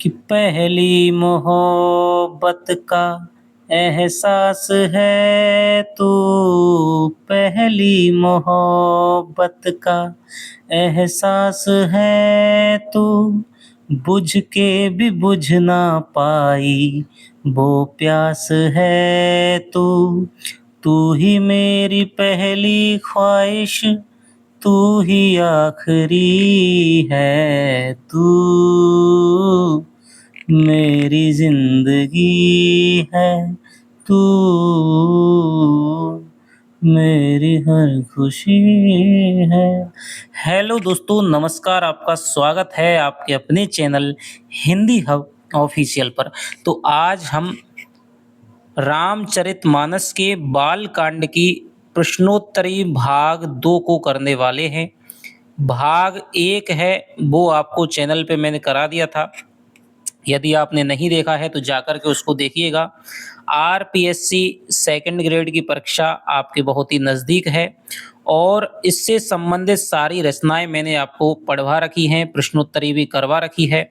कि पहली मोहब्बत का एहसास है तू, पहली मोहब्बत का एहसास है तू, बुझ के भी बुझ ना पाई वो प्यास है तू। तू ही मेरी पहली ख्वाहिश, तू ही आखिरी है तू, मेरी जिंदगी है तू, मेरी हर खुशी है। हेलो दोस्तों, नमस्कार। आपका स्वागत है आपके अपने चैनल हिंदी हब ऑफिशियल पर। तो आज हम रामचरितमानस के बाल कांड की प्रश्नोत्तरी भाग 2 को करने वाले हैं। भाग 1 है वो आपको चैनल पे मैंने करा दिया था। यदि आपने नहीं देखा है तो जाकर के उसको देखिएगा। आरपीएससी सेकंड ग्रेड की परीक्षा आपके बहुत ही नज़दीक है और इससे संबंधित सारी रचनाएं मैंने आपको पढ़वा रखी हैं, प्रश्नोत्तरी भी करवा रखी है।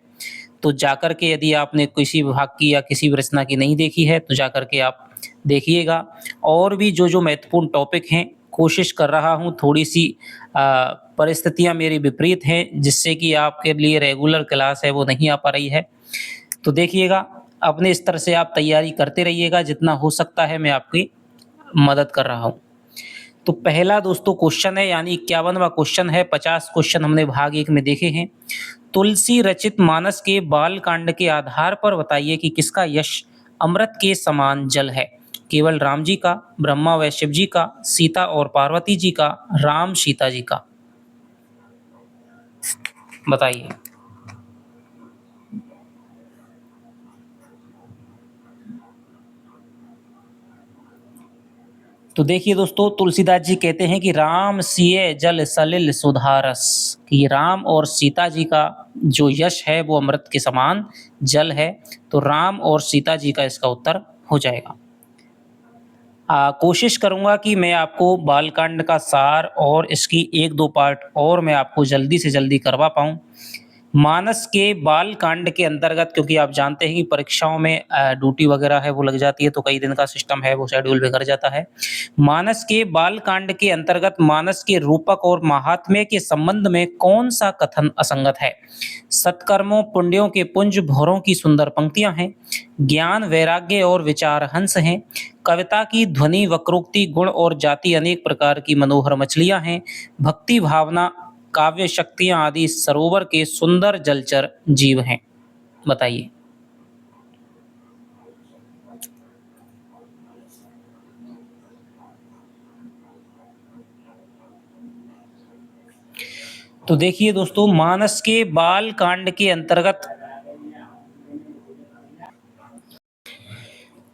तो जाकर के यदि आपने किसी विभाग की या किसी भी रचना की नहीं देखी है तो जाकर के आप देखिएगा। और भी जो महत्वपूर्ण टॉपिक हैं, कोशिश कर रहा हूँ, थोड़ी सी परिस्थितियाँ मेरी विपरीत हैं जिससे कि आपके लिए रेगुलर क्लास है वो नहीं आ पा रही है। तो देखिएगा, अपने स्तर से आप तैयारी करते रहिएगा, जितना हो सकता है मैं आपकी मदद कर रहा हूँ। तो पहला दोस्तों क्वेश्चन है, यानी 51वां क्वेश्चन है। 50 क्वेश्चन हमने भाग 1 में देखे हैं। तुलसी रचित मानस के बाल कांड के आधार पर बताइए कि किसका यश अमृत के समान जल है। केवल राम जी का, ब्रह्मा व शिव जी का, सीता और पार्वती जी का, राम सीता जी का, बताइए। तो देखिए दोस्तों, तुलसीदास जी कहते हैं कि राम सिए जल सलिल सुधारस, कि राम और सीता जी का जो यश है वो अमृत के समान जल है। तो राम और सीता जी का इसका उत्तर हो जाएगा। कोशिश करूंगा कि मैं आपको बालकांड का सार और इसकी 1-2 पार्ट और मैं आपको जल्दी से जल्दी करवा पाऊँ। मानस के बाल कांड के अंतर्गत, क्योंकि आप जानते हैं कि परीक्षाओं में ड्यूटी वगैरह है वो लग जाती है, तो कई दिन का सिस्टम है वो शेड्यूल बिगड़ जाता है। मानस के बाल कांड के अंतर्गत मानस के रूपक और महात्म्य के संबंध में कौन सा कथन असंगत है। सत्कर्मों पुण्यों के पुंज भौरों की सुंदर पंक्तियां हैं, ज्ञान वैराग्य और विचार हंस हैं, कविता की ध्वनि वक्रोक्ति गुण और जाति अनेक प्रकार की मनोहर मछलियां हैं, भक्ति भावना काव्य शक्तियां आदि सरोवर के सुंदर जलचर जीव हैं। बताइए। तो देखिए दोस्तों, मानस के बाल कांड के अंतर्गत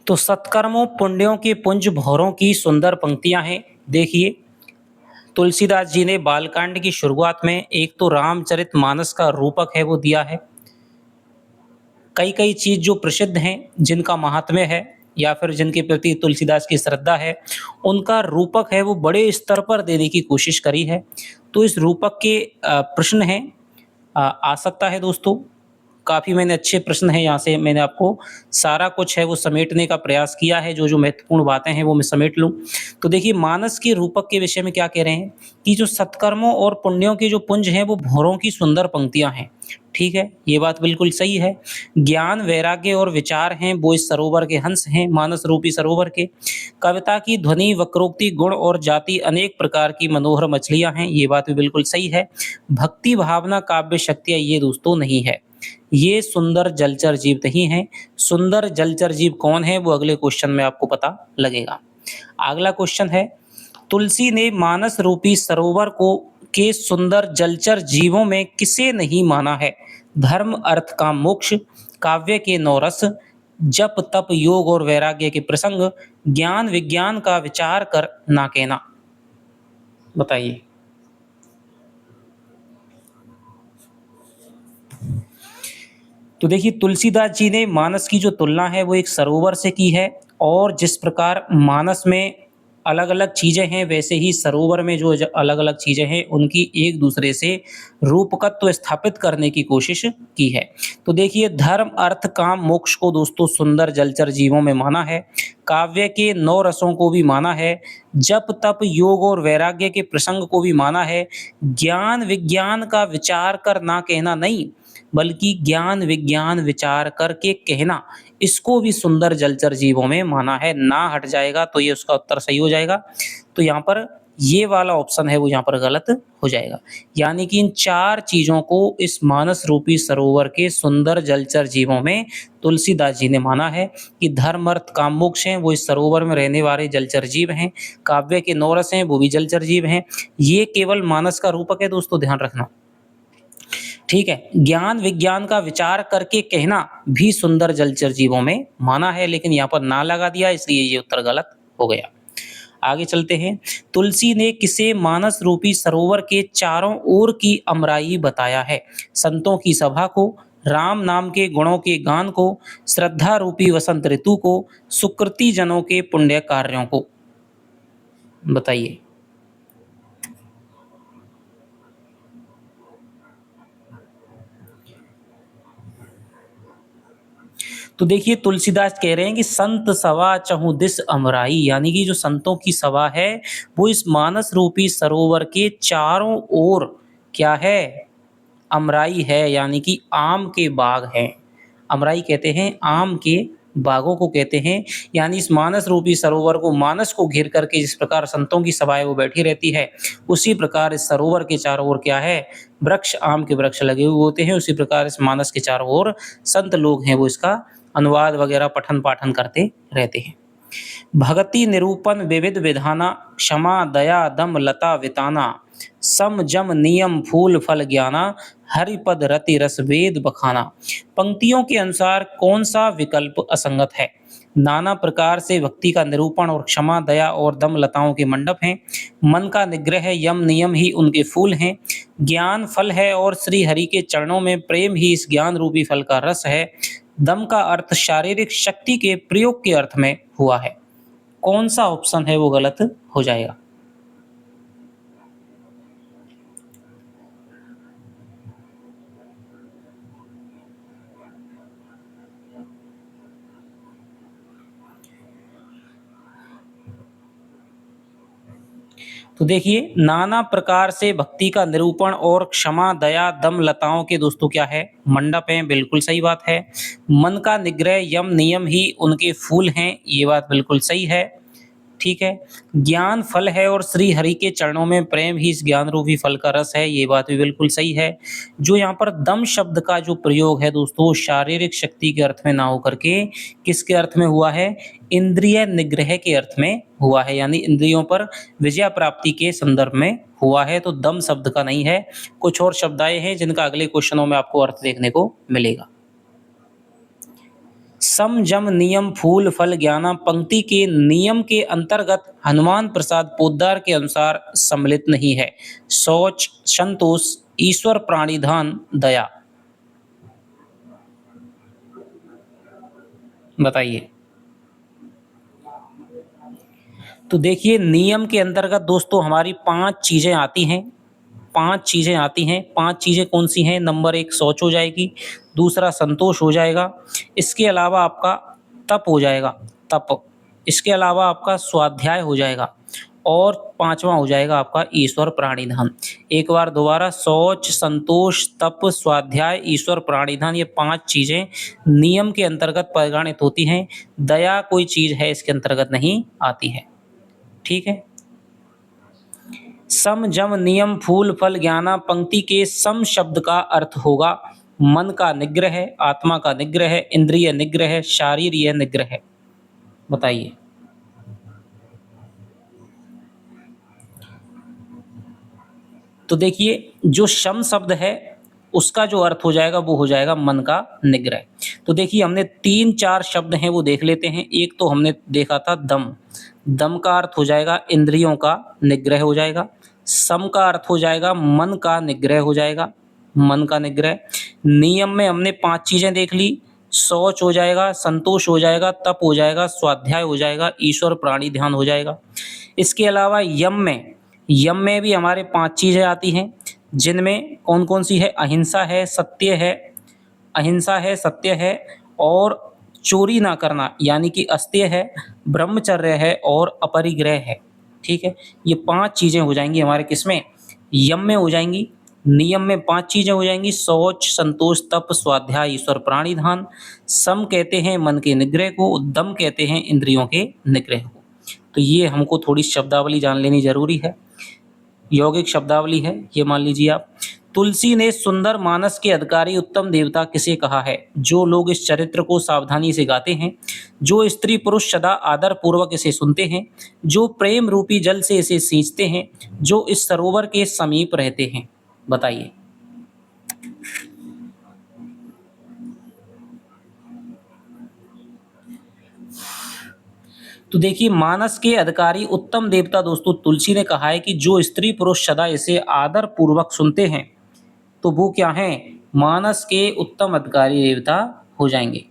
तो सत्कर्मों पुण्यों के पुंज भौरों की सुंदर पंक्तियां हैं। देखिए, तुलसीदास जी ने बालकांड की शुरुआत में एक तो रामचरितमानस का रूपक है वो दिया है। कई कई चीज जो प्रसिद्ध हैं, जिनका महात्म्य है या फिर जिनके प्रति तुलसीदास की श्रद्धा है, उनका रूपक है वो बड़े स्तर पर देने की कोशिश करी है। तो इस रूपक के प्रश्न हैं, आ सकता है दोस्तों। काफ़ी मैंने अच्छे प्रश्न हैं, यहाँ से मैंने आपको सारा कुछ है वो समेटने का प्रयास किया है, जो महत्वपूर्ण बातें हैं वो मैं समेट लूँ। तो देखिए, मानस के रूपक के विषय में क्या कह रहे हैं कि जो सत्कर्मों और पुण्यों के जो पुंज हैं वो भौरों की सुंदर पंक्तियां हैं। ठीक है, ये बात बिल्कुल सही है। ज्ञान वैराग्य और विचार हैं वो इस सरोवर के हंस हैं, मानस रूपी सरोवर के। कविता की ध्वनि वक्रोक्ति गुण और जाति अनेक प्रकार की मनोहर मछलियां हैं, ये बात भी बिल्कुल सही है। भक्ति भावना काव्य शक्तियां ये दोस्तों नहीं है, ये सुंदर जलचर जीव नहीं है। सुंदर जलचर जीव कौन है वो अगले क्वेश्चन में आपको पता लगेगा। अगला क्वेश्चन है, तुलसी ने मानस रूपी सरोवर को के सुंदर जलचर जीवों में किसे नहीं माना है। धर्म अर्थ का मोक्ष, काव्य के नौरस, जप तप योग और वैराग्य के प्रसंग, ज्ञान विज्ञान का विचार कर ना कहना। बताइए। तो देखिए, तुलसीदास जी ने मानस की जो तुलना है वो एक सरोवर से की है, और जिस प्रकार मानस में अलग-अलग चीज़ें हैं, वैसे ही सरोवर में जो अलग-अलग चीज़ें हैं, उनकी एक दूसरे से रूपकत्व स्थापित करने की कोशिश की है। तो देखिए धर्म, अर्थ, काम, मोक्ष को दोस्तों सुंदर जलचर जीवों में माना है। काव्य के 9 रसों को भी माना है। जप, तप, योग और वैराग्य के प्रसंग को भी माना है। ज्ञान, विज्ञान का विचार कर ना कहना नहीं, बल्कि ज्ञान, विज्ञान विचार करके कहना, इसको भी सुंदर जलचर जीवों में माना है। ना हट जाएगा तो ये उसका उत्तर सही हो जाएगा। तो यहाँ पर ये वाला ऑप्शन है वो यहाँ पर गलत हो जाएगा। यानी कि इन 4 चीज़ों को इस मानस रूपी सरोवर के सुंदर जलचर जीवों में तुलसीदास जी ने माना है कि धर्म, अर्थ, काम, मोक्ष हैं वो इस सरोवर में रहने वाले जलचर जीव हैं। काव्य के 9 रस हैं वो भी जलचर जीव हैं। ये केवल मानस का रूपक है दोस्तों, ध्यान रखना। ठीक है, ज्ञान विज्ञान का विचार करके कहना भी सुंदर जलचर जीवों में माना है, लेकिन यहाँ पर ना लगा दिया, इसलिए ये उत्तर गलत हो गया। आगे चलते हैं। तुलसी ने किसे मानस रूपी सरोवर के चारों ओर की अमराई बताया है? संतों की सभा को, राम नाम के गुणों के गान को, श्रद्धा रूपी वसंत ऋतु को, सुकृति जनों के पुण्य कार्यों को। बताइए। तो देखिए तुलसीदास कह रहे हैं कि संत सभा चहु दिस अमराई, यानी कि जो संतों की सभा है वो इस मानस रूपी सरोवर के चारों ओर क्या है? अमराई है, यानी कि आम के बाग हैं। अमराई कहते हैं आम के बागों को कहते हैं। यानी इस मानस रूपी सरोवर को, मानस को घेर करके जिस प्रकार संतों की सभाएं वो बैठी रहती है, उसी प्रकार इस सरोवर के चारों ओर क्या है? वृक्ष, आम के वृक्ष लगे हुए होते हैं। उसी प्रकार इस मानस के चारों ओर संत लोग हैं वो इसका अनुवाद वगैरह पठन पाठन करते रहते हैं। भगति निरूपण विविध विधाना, क्षमा दया दम लता विताना, सम जम नियम फूल फल ज्ञाना, हरिपद रति रस वेद बखाना। पंक्तियों के अनुसार कौन सा विकल्प असंगत है? नाना प्रकार से भक्ति का निरूपण और क्षमा दया और दम लताओं के मंडप हैं। मन का निग्रह यम नियम ही उनके फूल हैं। ज्ञान फल है और श्री हरि के चरणों में प्रेम ही इस ज्ञान रूपी फल का रस है। दम का अर्थ शारीरिक शक्ति के प्रयोग के अर्थ में हुआ है। कौन सा ऑप्शन है वो गलत हो जाएगा? तो देखिए नाना प्रकार से भक्ति का निरूपण और क्षमा दया दम लताओं के दोस्तों क्या है? मंडप हैं, बिल्कुल सही बात है। मन का निग्रह यम नियम ही उनके फूल हैं, ये बात बिल्कुल सही है। ठीक है। ज्ञान फल है और श्री हरि के चरणों में प्रेम ही इस ज्ञान रूपी फल का रस है, ये बात भी बिल्कुल सही है। जो यहाँ पर दम शब्द का जो प्रयोग है दोस्तों, शारीरिक शक्ति के अर्थ में ना होकर के किसके अर्थ में हुआ है? इंद्रिय निग्रह के अर्थ में हुआ है, यानी इंद्रियों पर विजय प्राप्ति के संदर्भ में हुआ है। तो दम शब्द का नहीं है। कुछ और शब्दाएं हैं जिनका अगले क्वेश्चनों में आपको अर्थ देखने को मिलेगा। सम जम नियम फूल फल ज्ञाना पंक्ति के नियम के अंतर्गत हनुमान प्रसाद पोद्दार के अनुसार सम्मिलित नहीं है। शौच, संतोष, ईश्वर, प्राणिधान, दया। बताइए। तो देखिए नियम के अंतर्गत दोस्तों हमारी 5 चीजें आती हैं। 5 चीजें आती हैं। 5 चीजें कौन सी हैं? नंबर 1 शौच हो जाएगी, दूसरा संतोष हो जाएगा, इसके अलावा आपका तप हो जाएगा, तप, इसके अलावा आपका स्वाध्याय हो जाएगा और 5वां हो जाएगा आपका ईश्वर प्राणिधान। एक बार दोबारा, शौच, संतोष, तप, स्वाध्याय, ईश्वर प्राणिधान, ये 5 चीजें नियम के अंतर्गत परिगणित होती हैं। दया कोई चीज है इसके अंतर्गत नहीं आती है। ठीक है। सम जम नियम फूल फल ज्ञाना पंक्ति के सम शब्द का अर्थ होगा मन का निग्रह, आत्मा का निग्रह, इंद्रिय निग्रह, शारीरिक निग्रह। बताइए। तो देखिए जो शम शब्द है उसका जो अर्थ हो जाएगा वो हो जाएगा मन का निग्रह। तो देखिए हमने 3-4 शब्द हैं वो देख लेते हैं। एक तो हमने देखा था दम, दम का अर्थ हो जाएगा इंद्रियों का निग्रह हो जाएगा। सम का अर्थ हो जाएगा मन का निग्रह हो जाएगा, मन का निग्रह। नियम में हमने 5 चीजें देख ली, शौच हो जाएगा, संतोष हो जाएगा, तप हो जाएगा, स्वाध्याय हो जाएगा, ईश्वर प्राणी ध्यान हो जाएगा। इसके अलावा यम में भी हमारे 5 चीज़ें आती हैं, जिनमें कौन-कौन सी है? अहिंसा है, सत्य है और चोरी ना करना यानी कि अस्तेय है, ब्रह्मचर्य है और अपरिग्रह है। ठीक है? ये 5 चीज़ें हो जाएँगी हमारे किसमें? यम में हो जाएँगी। नियम में 5 चीज़ें हो जाएँगी, शौच, संतोष, तप, स्वाध्याय, ईश्वर प्राणिधान। सम कहते हैं मन के निग्रह को, दम कहते हैं इंद्रियों के निग्रह को। तो ये हमको थोड़ी शब्दावली जान लेनी ज़रूरी है। यौगिक शब्दावली है, ये मान लीजिए आप। तुलसी ने सुंदर मानस के अधिकारी उत्तम देवता किसे कहा है? जो लोग इस चरित्र को सावधानी से गाते हैं, जो स्त्री पुरुष सदा आदर पूर्वक इसे सुनते हैं, जो प्रेम रूपी जल से इसे सींचते हैं, जो इस सरोवर के समीप रहते हैं। बताइए। तो देखिए, मानस के अधिकारी उत्तम देवता दोस्तों तुलसी ने कहा है कि जो स्त्री पुरुष सदा इसे आदर पूर्वक सुनते हैं, तो वो क्या हैं? मानस के उत्तम अधिकारी देवता हो जाएंगे।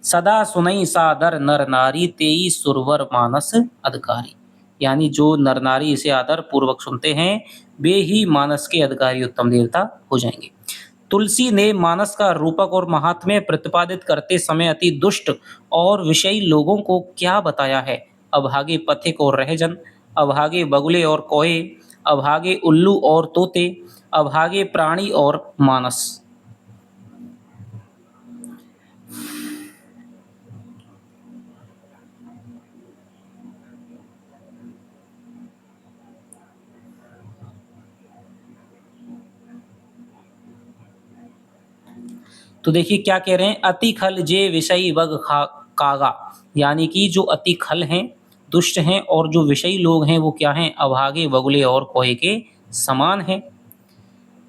सदा सुनई सादर नर नारी तेई सुरवर मानस अधिकारी, यानी जो नर नारी इसे आदर पूर्वक सुनते हैं, वे ही मानस के अधिकारी उत्तम देवता हो जाएंगे। तुलसी ने मानस का रूपक और महात्म्य प्रतिपादित करते समय अति दुष्ट और विषयी लोगों को क्या बताया है? अभागे पथिक और रहजन, अभागे बगुले और कौए, अभागे उल्लू और तोते, अभागे प्राणी और मानस। तो देखिए क्या कह रहे हैं? अति खल जे विषयी वग कागा, यानी कि जो अति खल हैं, दुष्ट हैं और जो विषयी लोग हैं वो क्या हैं? अभागे बगुले और कौए के समान हैं।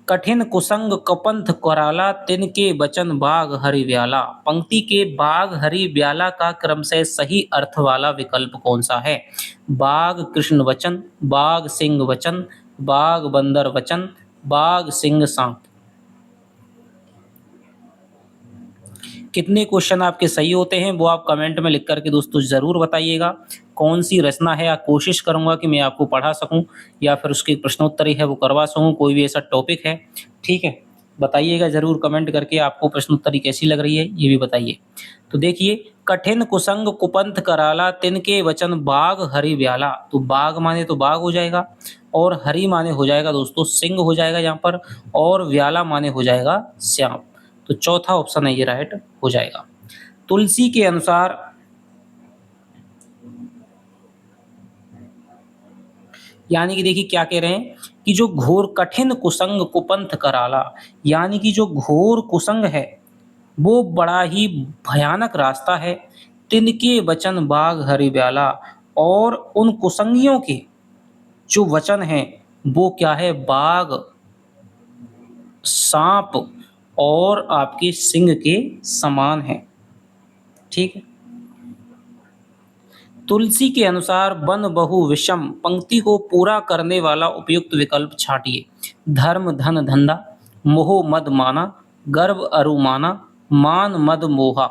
कठिन कुसंग कपंथ कराला तिनके बचन बाग हरि ब्याला। पंक्ति के बाग हरि ब्याला का क्रम से सही अर्थ वाला विकल्प कौन सा है? बाग कृष्ण वचन, बाग सिंह वचन, बाग बंदर वचन, बाग सिंह सांप। कितने क्वेश्चन आपके सही होते हैं वो आप कमेंट में लिख करके दोस्तों ज़रूर बताइएगा। कौन सी रचना है, या कोशिश करूँगा कि मैं आपको पढ़ा सकूँ या फिर उसकी प्रश्नोत्तरी है वो करवा सकूँ, कोई भी ऐसा टॉपिक है। ठीक है, बताइएगा ज़रूर कमेंट करके आपको प्रश्नोत्तरी कैसी लग रही है ये भी बताइए। तो देखिए, कठिन कुसंग कुपंथ कराला तिनके वचन बाग हरि ब्याला। तो बाग माने तो बाग हो जाएगा और हरि माने हो जाएगा दोस्तों सिंह हो जाएगा यहाँ पर, और व्याला माने हो जाएगा श्याम। तो चौथा ऑप्शन है ये राइट हो जाएगा। तुलसी के अनुसार यानी कि देखिए क्या कह रहे हैं कि जो घोर कठिन कुसंग कुपंथ कराला, यानी कि जो घोर कुसंग है वो बड़ा ही भयानक रास्ता है। तिनके वचन बाग हरि ब्याला, और उन कुसंगियों के जो वचन हैं वो क्या है? बाघ, सांप और आपके सिंह के समान है। ठीक है। तुलसी के अनुसार बन बहु विषम पंक्ति को पूरा करने वाला उपयुक्त विकल्प छाटिए। धर्म धन धंधा, मोह मद माना, गर्व अरु माना, मान मद मोहा।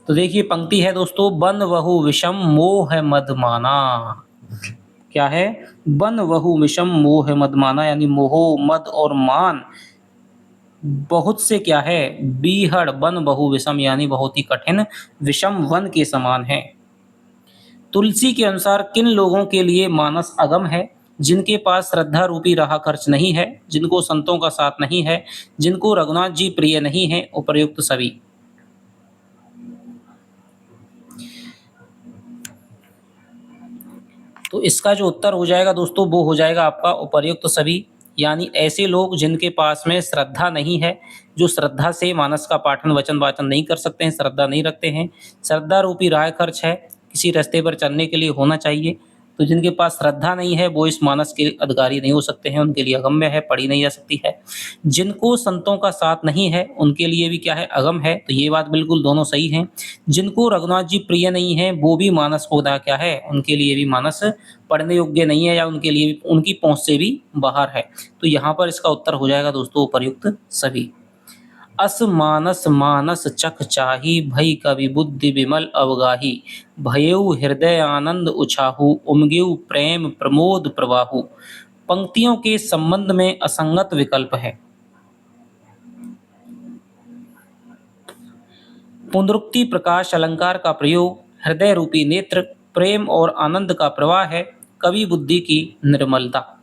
तो देखिए पंक्ति है दोस्तों, बन बहु विषम मोह मद माना। क्या है? बन बहु विषम मोह मद माना, यानी मोह मद और मान बहुत से क्या है? बीहड़ बन बहु विषम, यानी बहुत ही कठिन विषम वन के समान है। तुलसी के अनुसार किन लोगों के लिए मानस अगम है? जिनके पास श्रद्धा रूपी राह खर्च नहीं है, जिनको संतों का साथ नहीं है, जिनको रघुनाथ जी प्रिय नहीं है, उपर्युक्त सभी। तो इसका जो उत्तर हो जाएगा दोस्तों वो हो जाएगा आपका उपर्युक्त सभी, यानी ऐसे लोग जिनके पास में श्रद्धा नहीं है, जो श्रद्धा से मानस का पाठन वचन वाचन नहीं कर सकते हैं, श्रद्धा नहीं रखते हैं। श्रद्धा रूपी राह खर्च है, किसी रास्ते पर चलने के लिए होना चाहिए। तो जिनके पास श्रद्धा नहीं है वो इस मानस के अधिकारी नहीं हो सकते हैं, उनके लिए अगम्य है, पढ़ी नहीं जा सकती है। जिनको संतों का साथ नहीं है उनके लिए भी क्या है, अगम है। तो ये बात बिल्कुल दोनों सही हैं। जिनको रघुनाथ जी प्रिय नहीं है वो भी मानस को क्या है, उनके लिए भी मानस पढ़ने योग्य नहीं है, या उनके लिए भी, उनकी पहुंच से भी बाहर है। तो यहाँ पर इसका उत्तर हो जाएगा दोस्तों उपर्युक्त सभी। अस मानस मानस चख चाही, भई कवि बुद्धि विमल अवगाही। भयउ हृदय आनंद उछाहु, उमगेउ प्रेम प्रमोद प्रवाहु। पंक्तियों के संबंध में असंगत विकल्प है। पुनरुक्ति प्रकाश अलंकार का प्रयोग, हृदय रूपी नेत्र, प्रेम और आनंद का प्रवाह है, कवि बुद्धि की निर्मलता।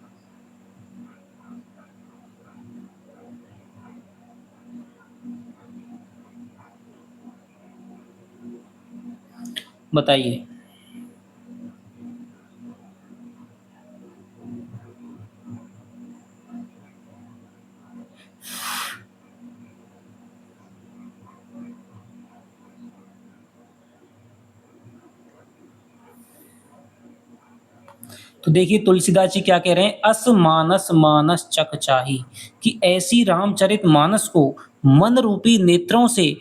बताइए। तो देखिए तुलसीदास जी क्या कह रहे हैं, अस मानस मानस चक चाही, कि ऐसी रामचरित मानस को मन रूपी नेत्रों से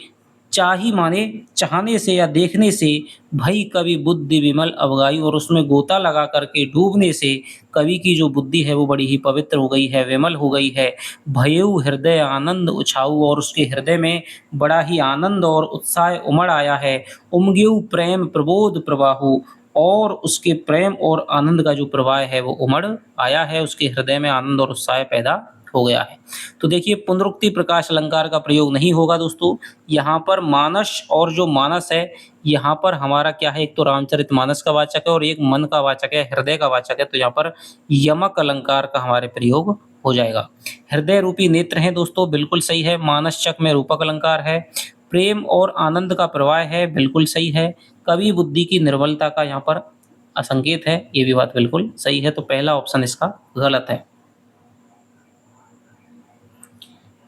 चाही माने चाहने से या देखने से, भई कवि बुद्धि विमल अवगाई, और उसमें गोता लगा करके डूबने से कवि की जो बुद्धि है वो बड़ी ही पवित्र हो गई है, विमल हो गई है। भयउ हृदय आनंद उछाऊ, और उसके हृदय में बड़ा ही आनंद और उत्साह उमड़ आया है। उमगेउ प्रेम प्रबोध प्रवाहु, और उसके प्रेम और आनंद का जो प्रवाह है वो उमड़ आया है, उसके हृदय में आनंद और उत्साह पैदा हो गया है। तो देखिए पुनरुक्ति प्रकाश अलंकार का प्रयोग नहीं होगा दोस्तों। यहाँ पर मानस और जो मानस है, यहाँ पर हमारा क्या है, एक तो रामचरितमानस का वाचक है और एक मन का वाचक है, हृदय का वाचक है। तो यहाँ पर यमक अलंकार का हमारे प्रयोग हो जाएगा। हृदय रूपी नेत्र हैं दोस्तों, बिल्कुल सही है। मानस चक में रूपक अलंकार है। प्रेम और आनंद का प्रवाह है, बिल्कुल सही है। कवि बुद्धि की निर्बलता का यहाँ पर असंकेत है, ये भी बात बिल्कुल सही है। तो पहला ऑप्शन इसका गलत है।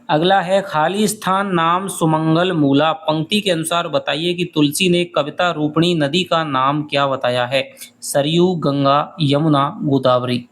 अगला है, खाली स्थान नाम सुमंगल मूला, पंक्ति के अनुसार बताइए कि तुलसी ने कविता रूपणी नदी का नाम क्या बताया है। सरयू, गंगा, यमुना, गोदावरी।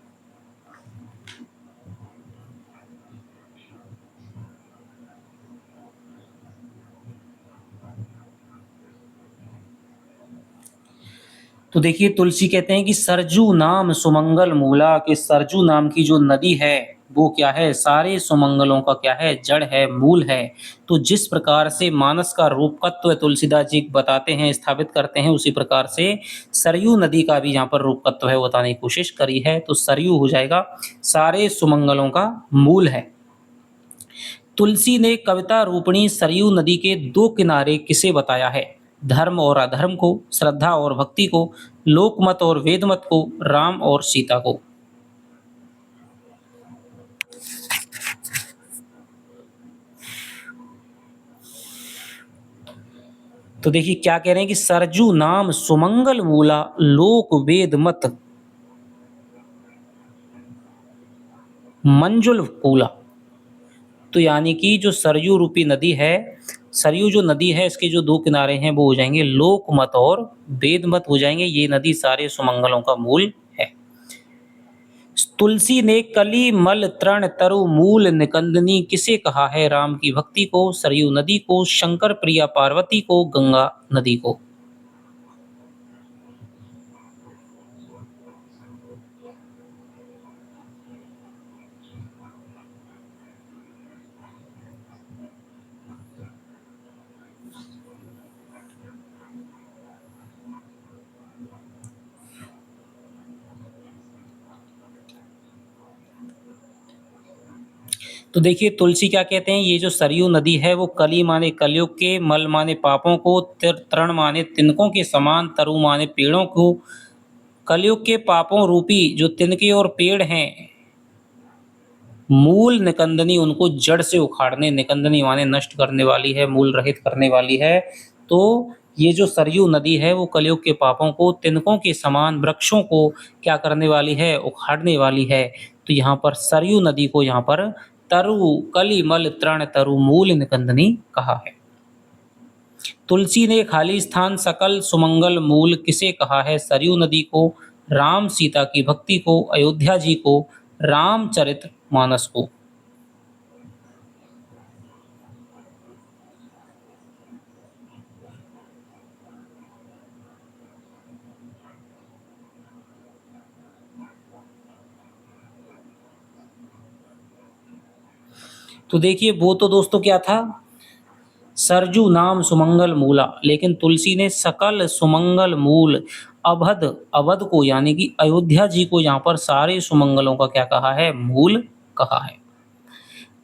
तो देखिए तुलसी कहते हैं कि सरजू नाम सुमंगल मूला, कि सरजू नाम की जो नदी है वो क्या है, सारे सुमंगलों का क्या है, जड़ है, मूल है। तो जिस प्रकार से मानस का रूपकत्व तुलसीदास जी बताते हैं, स्थापित करते हैं, उसी प्रकार से सरयू नदी का भी यहाँ पर रूपकत्व है बताने की कोशिश करी है। तो सरयू हो जाएगा, सारे सुमंगलों का मूल है। तुलसी ने कविता रूपणी सरयू नदी के दो किनारे किसे बताया है। धर्म और अधर्म को, श्रद्धा और भक्ति को, लोकमत और वेदमत को, राम और सीता को। तो देखिए क्या कह रहे हैं कि सरजू नाम सुमंगल मूला, लोक वेद मत मंजुल पूला। तो यानी कि जो सरयू रूपी नदी है, सरयू जो नदी है इसके जो दो किनारे हैं वो हो जाएंगे लोकमत और वेदमत हो जाएंगे। ये नदी सारे सुमंगलों का मूल है। तुलसी ने कली मल तृण तरु मूल निकंदनी किसे कहा है। राम की भक्ति को, सरयू नदी को, शंकर प्रिया पार्वती को, गंगा नदी को। तो देखिए तुलसी क्या कहते हैं, ये जो सरयू नदी है वो कली माने कलयुग के, मल माने पापों को, तृण माने तिनकों के समान, तरु माने पेड़ों को, कलयुग के पापों रूपी जो तिनके और पेड़ हैं, मूल निकंदनी उनको जड़ से उखाड़ने, निकंदनी माने नष्ट करने वाली है, मूल रहित करने वाली है। तो ये जो सरयू नदी है वो कलयुग के पापों को, तिनकों के समान वृक्षों को क्या करने वाली है, उखाड़ने वाली है। तो यहाँ पर सरयू नदी को यहाँ पर तरु कली मल तृण तरु मूल निकंदनी कहा है। तुलसी ने खाली स्थान सकल सुमंगल मूल किसे कहा है। सरयू नदी को, राम सीता की भक्ति को, अयोध्या जी को, रामचरित मानस को। तो देखिए वो तो दोस्तों क्या था, सरजू नाम सुमंगल मूला, लेकिन तुलसी ने सकल सुमंगल मूल अवध, अवध को यानी कि अयोध्या जी को यहाँ पर सारे सुमंगलों का क्या कहा है, मूल कहा है।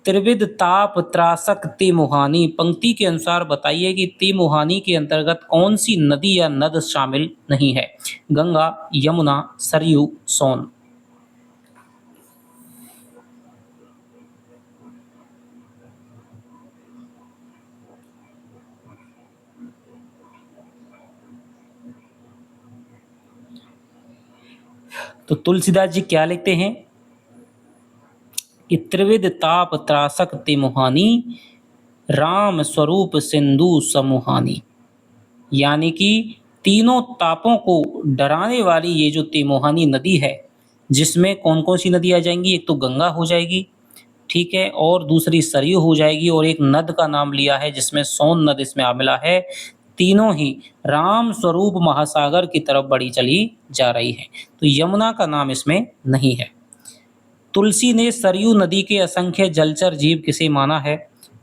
त्रिविध ताप त्रासक तिमुहानी, पंक्ति के अनुसार बताइए कि तिमुहानी के अंतर्गत कौन सी नदी या नद शामिल नहीं है। गंगा, यमुना, सरयू, सोन। तो तुलसीदास जी क्या लिखते हैं कि त्रिविध ताप त्रासक तिमुहानी, राम स्वरूप सिंधु समूहानी। यानी कि तीनों तापों को डराने वाली ये जो तिमोहानी नदी है, जिसमें कौन कौन सी नदी आ जाएंगी, एक तो गंगा हो जाएगी, ठीक है, और दूसरी सरयू हो जाएगी, और एक नद का नाम लिया है जिसमें सोन नद इसमें आ मिला है। तीनों ही राम स्वरूप महासागर की तरफ बढ़ी चली जा रही है, तो यमुना का नाम इसमें नहीं है। तुलसी ने सरयू नदी के असंख्य जलचर जीव किसे माना है।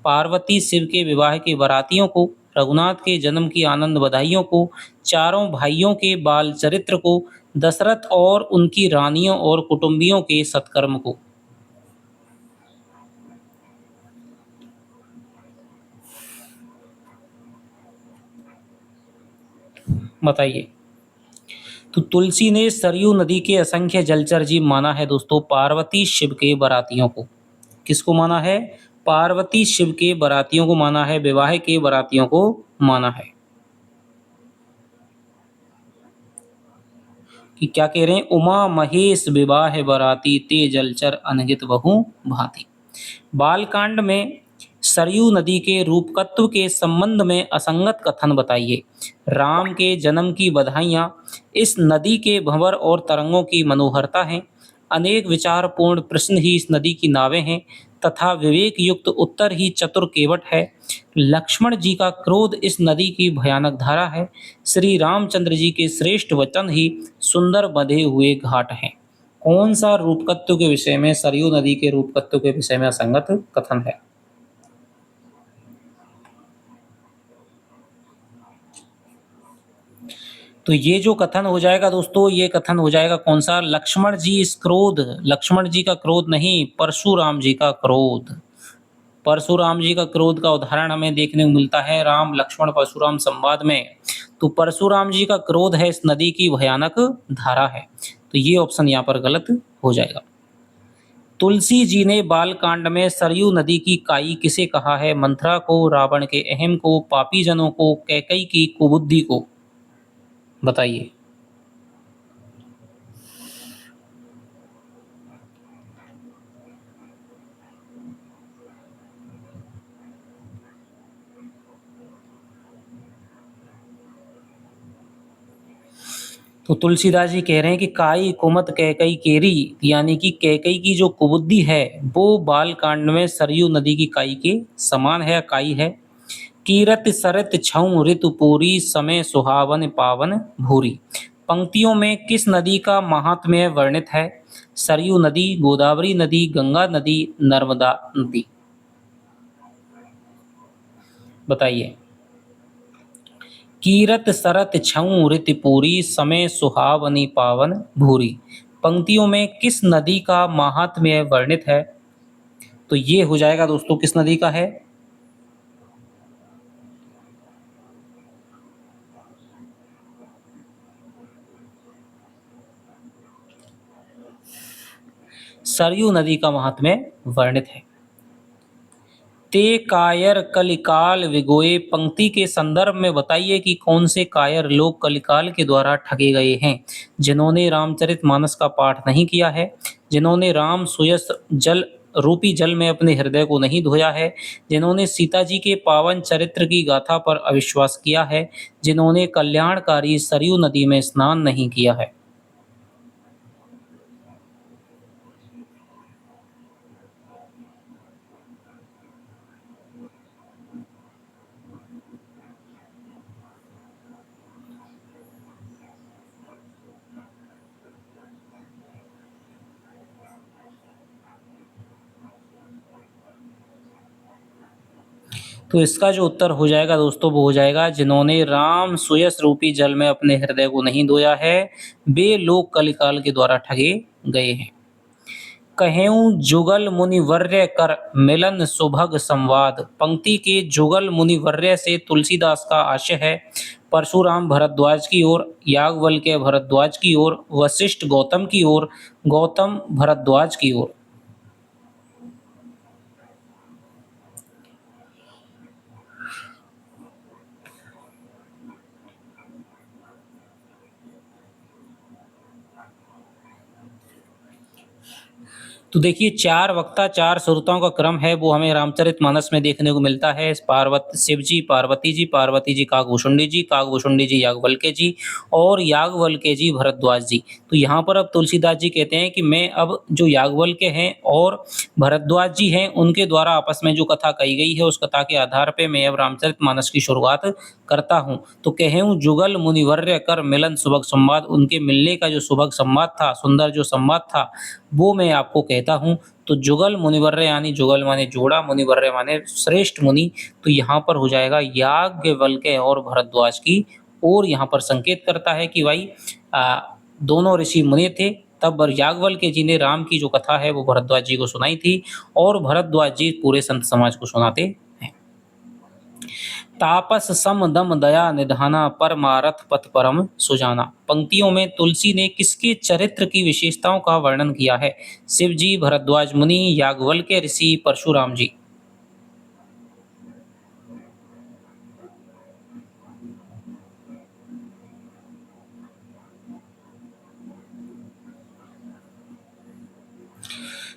पार्वती शिव के विवाह के बारातियों को, रघुनाथ के जन्म की आनंद बधाइयों को, चारों भाइयों के बाल चरित्र को, दशरथ और उनकी रानियों और कुटुंबियों के सत्कर्म को। बताइए। तो तुलसी ने सरयू नदी के असंख्य जलचर जीव माना है दोस्तों पार्वती शिव के बारातियों को। किसको माना है, पार्वती शिव के बारातियों को माना है, विवाह के बारातियों को माना है। कि क्या कह रहे हैं, उमा महेश विवाह बराती ते जलचर अनगित बहु भांति। बालकांड में सरयू नदी के रूपकत्व के संबंध में असंगत कथन बताइए। राम के जन्म की बधाइयाँ इस नदी के भंवर और तरंगों की मनोहरता हैं। अनेक विचारपूर्ण प्रश्न ही इस नदी की नावें हैं, तथा विवेक युक्त उत्तर ही चतुर केवट है। लक्ष्मण जी का क्रोध इस नदी की भयानक धारा है। श्री रामचंद्र जी के श्रेष्ठ वचन ही सुंदर बंधे हुए घाट हैं। कौन सा रूपकत्व के विषय में, सरयू नदी के रूपकत्व के विषय में असंगत कथन है। तो ये जो कथन हो जाएगा दोस्तों, ये कथन हो जाएगा कौन सा, लक्ष्मण जी इस क्रोध, लक्ष्मण जी का क्रोध नहीं, परशुराम जी का क्रोध। परशुराम जी का क्रोध का उदाहरण हमें देखने को मिलता है राम लक्ष्मण परशुराम संवाद में। तो परशुराम जी का क्रोध है इस नदी की भयानक धारा है, तो ये ऑप्शन यहाँ पर गलत हो जाएगा। तुलसी जी ने बालकांड में सरयू नदी की काई किसे कहा है। मंथरा को, रावण के अहम को, पापी जनों को, कैकई की कुबुद्धि को। बताइए। तो तुलसीदास जी कह रहे हैं कि काई कुमत कैकई केरी, यानी कि कैकई की जो कुबुद्धि है वो बालकांड में सरयू नदी की काई के समान है, काई है। कीरत सरत छऊ ऋतु पूरी, समय सुहावन पावन भूरी। पंक्तियों में किस नदी का महात्म्य वर्णित है। सरयू नदी, गोदावरी नदी, गंगा नदी, नर्मदा नदी। बताइए। कीरत सरत छऊ ऋतु पूरी, समय सुहावनी पावन भूरी। पंक्तियों में किस नदी का महात्म्य वर्णित है। तो ये हो जाएगा दोस्तों किस नदी का है, सरयू नदी का महात्म्य वर्णित है। ते कायर कलिकाल विगोए, पंक्ति के संदर्भ में बताइए कि कौन से कायर लोग कलिकाल के द्वारा ठगे गए हैं। जिन्होंने रामचरितमानस का पाठ नहीं किया है, जिन्होंने राम सुयस जल रूपी जल में अपने हृदय को नहीं धोया है, जिन्होंने सीता जी के पावन चरित्र की गाथा पर अविश्वास किया है, जिन्होंने कल्याणकारी सरयू नदी में स्नान नहीं किया है। तो इसका जो उत्तर हो जाएगा दोस्तों वो हो जाएगा, जिन्होंने राम सुयस रूपी जल में अपने हृदय को नहीं धोया है, वे लोग कलिकाल के द्वारा ठगे गए हैं। कहेऊँ जुगल मुनिवर्य कर मिलन सुभग संवाद। पंक्ति के जुगल मुनिवर्य से तुलसीदास का आशय है परशुराम भरद्वाज की ओर, याज्ञवल्क्य भरद्वाज की ओर, वशिष्ठ गौतम की ओर, गौतम भरद्वाज की ओर। तो देखिए, 4 वक्ता 4 सुरताओं का क्रम है वो हमें रामचरितमानस में देखने को मिलता है। शिव जी, पार्वती जी काकभूषुंडी जी याज्ञवल्क्य जी और याज्ञवल्क्य जी भरद्वाज जी। तो यहाँ पर अब तुलसीदास जी कहते हैं कि मैं अब जो याज्ञवल्क्य हैं और भरद्वाज जी हैं उनके द्वारा आपस में जो कथा कही गई है उस कथा के आधार पे मैं अब रामचरितमानस की शुरुआत करता हूँ। तो कहेऊँ जुगल मुनिवर्य कर मिलन सुभग संवाद, उनके मिलने का जो सुभग संवाद था, सुंदर जो संवाद था, वो मैं आपको कहता हूँ। तो जुगल मुनिवर्य यानी जुगल माने जोड़ा, मुनिवर्य माने श्रेष्ठ मुनि। तो यहाँ पर हो जाएगा याज्ञवल्क्य और भरद्वाज की ओर, यहाँ पर संकेत करता है कि भाई दोनों ऋषि मुनि थे। तब याज्ञवल्क्य जी ने राम की जो कथा है वो भरद्वाज जी को सुनाई थी और भरद्वाज जी पूरे संत समाज को सुनाते हैं। तापस सम दम दया निधाना परमारथ पथ परम सुजाना। पंक्तियों में तुलसी ने किसके चरित्र की विशेषताओं का वर्णन किया है? शिव जी, भरद्वाज मुनि, याज्ञवल्क्य ऋषि, परशुराम जी।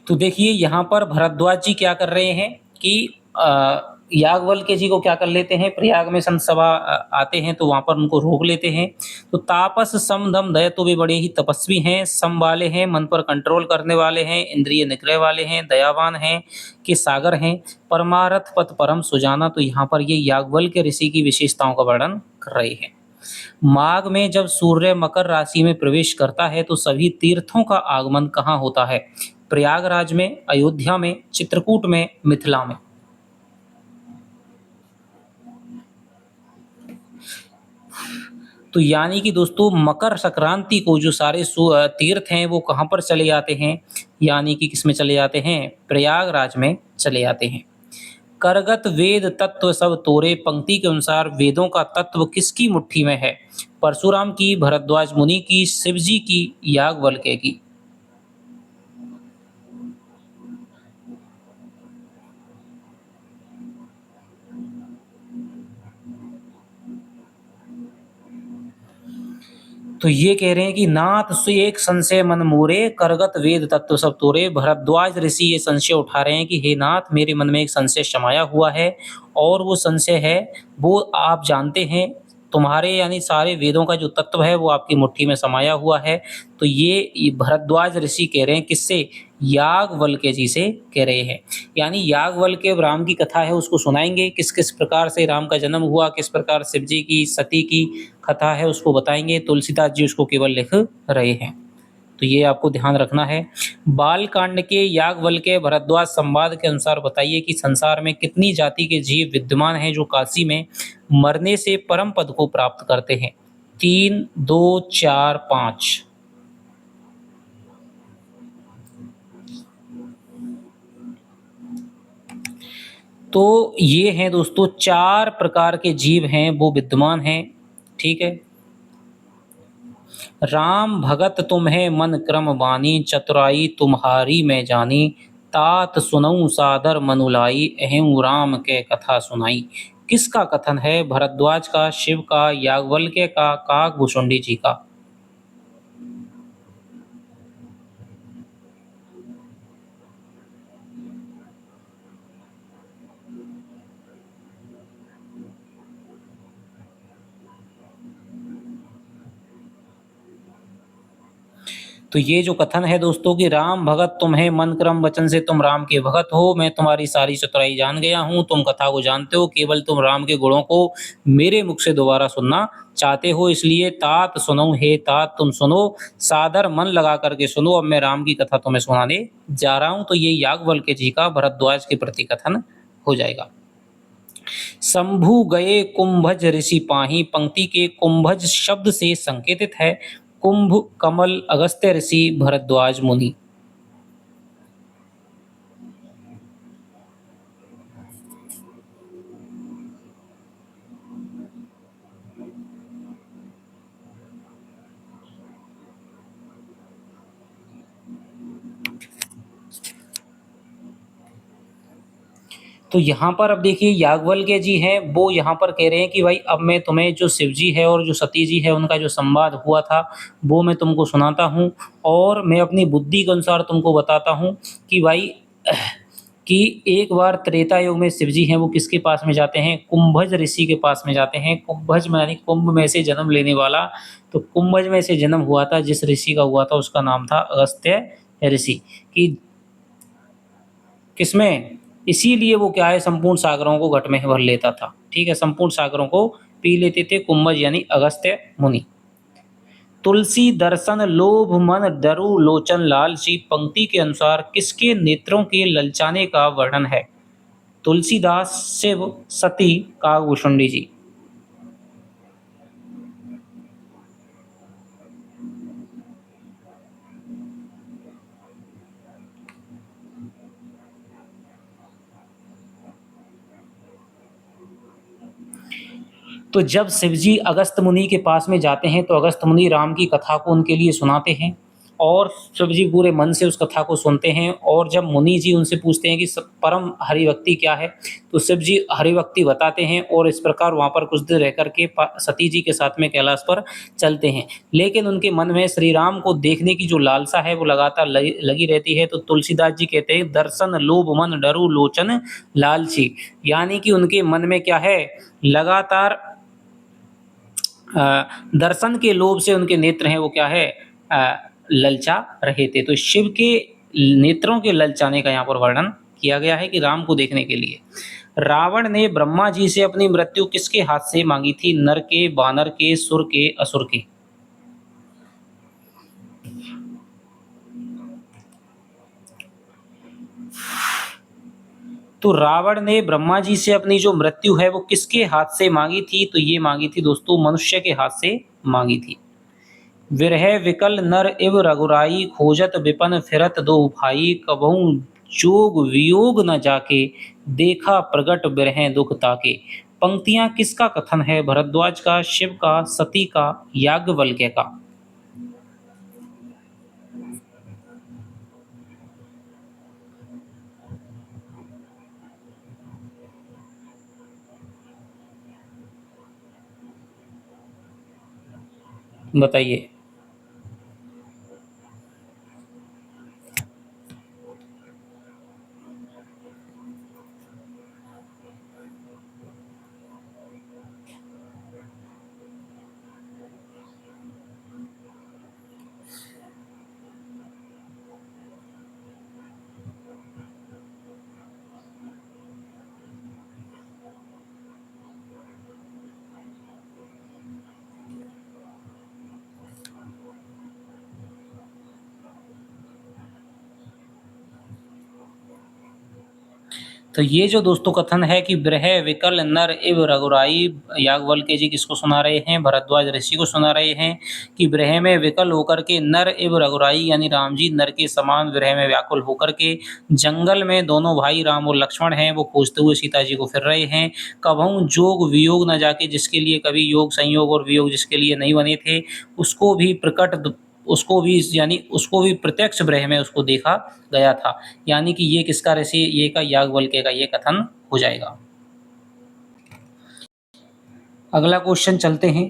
तो देखिए, यहाँ पर भरद्वाज जी क्या कर रहे हैं कि याज्ञवल्क्य जी को क्या कर लेते हैं, प्रयाग में संत सभा आते हैं तो वहां पर उनको रोक लेते हैं। तो तापस सम दम दया, तो वे बड़े ही तपस्वी हैं, सम वाले हैं, मन पर कंट्रोल करने वाले हैं, इंद्रिय निग्रह वाले हैं, दयावान हैं, कि सागर हैं। परमारथ पथ परम सुजाना, तो यहाँ पर ये याज्ञवल्क्य ऋषि की विशेषताओं का वर्णन कर रहे हैं। माघ में जब सूर्य मकर राशि में प्रवेश करता है तो सभी तीर्थों का आगमन कहाँ होता है? प्रयागराज में, अयोध्या में, चित्रकूट में, मिथिला में। तो यानी कि दोस्तों मकर संक्रांति को जो सारे तीर्थ हैं वो कहाँ पर चले जाते हैं? यानी कि किस में चले जाते हैं? प्रयागराज में चले जाते हैं। करगत वेद तत्व सब तोरे, पंक्ति के अनुसार वेदों का तत्व किसकी मुट्ठी में है? परशुराम की, भरद्वाज मुनि की, शिवजी की, याज्ञवल्क्य की। तो ये कह रहे हैं कि नाथ से एक संशय मन मोरे, करगत वेद तत्व सब तोरे। भरद्वाज ऋषि ये संशय उठा रहे हैं कि हे नाथ, मेरे मन में एक संशय समाया हुआ है और वो संशय है, वो आप जानते हैं, तुम्हारे यानी सारे वेदों का जो तत्व है वो आपकी मुट्ठी में समाया हुआ है। तो ये भरद्वाज ऋषि कह रहे हैं, किससे? याज्ञवल्क्य जी से कह रहे हैं। यानी याज्ञवल्क्य राम की कथा है उसको सुनाएंगे, किस किस प्रकार से राम का जन्म हुआ, किस प्रकार शिव जी की सती की कथा है उसको बताएंगे। तुलसीदास जी उसको केवल लिख रहे हैं, तो ये आपको ध्यान रखना है। बालकांड के याज्ञवल्क्य भरद्वाज संवाद के अनुसार बताइए कि संसार में कितनी जाति के जीव विद्यमान हैं जो काशी में मरने से परम पद को प्राप्त करते हैं? 3, 2, 4, 5। तो ये हैं दोस्तों 4 प्रकार के जीव हैं वो विद्यमान हैं, ठीक है। राम भगत तुम्हें मन क्रम बानी, चतुराई तुम्हारी मैं जानी, तात सुनऊं सादर मनुलाई, अहम राम के कथा सुनाई। किसका कथन है? भरद्वाज का, शिव का, याज्ञवल्क्य का, काकभूषुंडी जी का। तो ये जो कथन है दोस्तों कि राम भगत तुम्हें मन क्रम वचन से तुम राम के भगत हो, मैं तुम्हारी सारी चतुराई जान गया हूँ, तुम कथा को जानते हो, केवल तुम राम के गुणों को मेरे मुख से दोबारा सुनना चाहते हो, इसलिए तात सुनो, हे तात तुम सुनो, सादर मन लगा करके सुनो, अब मैं राम की कथा तुम्हें सुनाने जा रहा हूँ। तो ये याज्ञवल्क्य जी का भरद्वाज के प्रति कथन हो जाएगा। शंभु गए कुंभज ऋषि पाही पंक्ति के कुंभज शब्द से संकेतित है कुंभ, कमल, अगस्त्य ऋषि, भरद्वाज मुनि। तो यहाँ पर अब देखिए याज्ञवल्क्य जी हैं, वो यहाँ पर कह रहे हैं कि भाई अब मैं तुम्हें जो शिव जी है और जो सती जी है उनका जो संवाद हुआ था वो मैं तुमको सुनाता हूँ और मैं अपनी बुद्धि के अनुसार तुमको बताता हूँ कि भाई कि एक बार त्रेता युग में शिव जी हैं वो किसके पास में जाते हैं, कुंभज ऋषि के पास में जाते हैं। कुंभज यानी कुंभ में से जन्म लेने वाला, तो कुंभज में से जन्म हुआ था जिस ऋषि का हुआ था उसका नाम था अगस्त्य ऋषि। कि किसमें, इसीलिए वो क्या है संपूर्ण सागरों को घट में भर लेता था। ठीक है, संपूर्ण सागरों को पी लेते थे कुंभज यानी अगस्त्य मुनि। तुलसी दर्शन लोभ मन डरु लोचन लालची पंक्ति के अनुसार किसके नेत्रों के ललचाने का वर्णन है, तुलसीदास, शिव, सती, काकभूषुंडी जी। तो जब शिवजी अगस्त मुनि के पास में जाते हैं तो अगस्त मुनि राम की कथा को उनके लिए सुनाते हैं और शिवजी पूरे मन से उस कथा को सुनते हैं। और जब मुनि जी उनसे पूछते हैं कि परम हरिभक्ति क्या है, तो शिवजी हरिभक्ति बताते हैं और इस प्रकार वहाँ पर कुछ देर रह करके सती जी के साथ में कैलाश पर चलते हैं। लेकिन उनके मन में श्री राम को देखने की जो लालसा है वो लगातार लगी रहती है। तो तुलसीदास जी कहते हैं दर्शन लोभ मन डरु लोचन लालची, यानी कि उनके मन में क्या है, लगातार दर्शन के लोभ से उनके नेत्र हैं वो क्या है, ललचा रहे थे। तो शिव के नेत्रों के ललचाने का यहाँ पर वर्णन किया गया है कि राम को देखने के लिए। रावण ने ब्रह्मा जी से अपनी मृत्यु किसके हाथ से मांगी थी, नर के, बानर के, सुर के, असुर के। तो रावण ने ब्रह्मा जी से अपनी जो मृत्यु है वो किसके हाथ से मांगी थी, तो ये मांगी थी दोस्तों मनुष्य के हाथ से मांगी थी। विरह विकल नर इव रघुराई खोजत विपन फिरत दो भाई कबहू जोग वियोग न जाके देखा प्रगट बिरह दुख ताके। पंक्तियां किसका कथन है, भरद्वाज का, शिव का, सती का, याज्ञवल्क्य का। बताइए। तो ये जो दोस्तों कथन है कि ब्रह विकल नर इव रघुराई, याज्ञवल्क्य जी किसको सुना रहे हैं, भरद्वाज ऋषि को सुना रहे हैं कि ब्रह में विकल होकर के नर इव रघुराई यानी राम जी नर के समान विरह में व्याकुल होकर के जंगल में दोनों भाई राम और लक्ष्मण हैं वो खोजते हुए सीता जी को फिर रहे हैं। कभू जोग वियोग न जाके, जिसके लिए कभी योग संयोग और वियोग जिसके लिए नहीं बने थे उसको भी प्रकट, उसको भी यानी उसको भी प्रत्यक्ष ब्रह्म में उसको देखा गया था। यानी कि ये किसका ऋषि, ये का याज्ञवल्क्य का ये कथन हो जाएगा। अगला क्वेश्चन चलते हैं।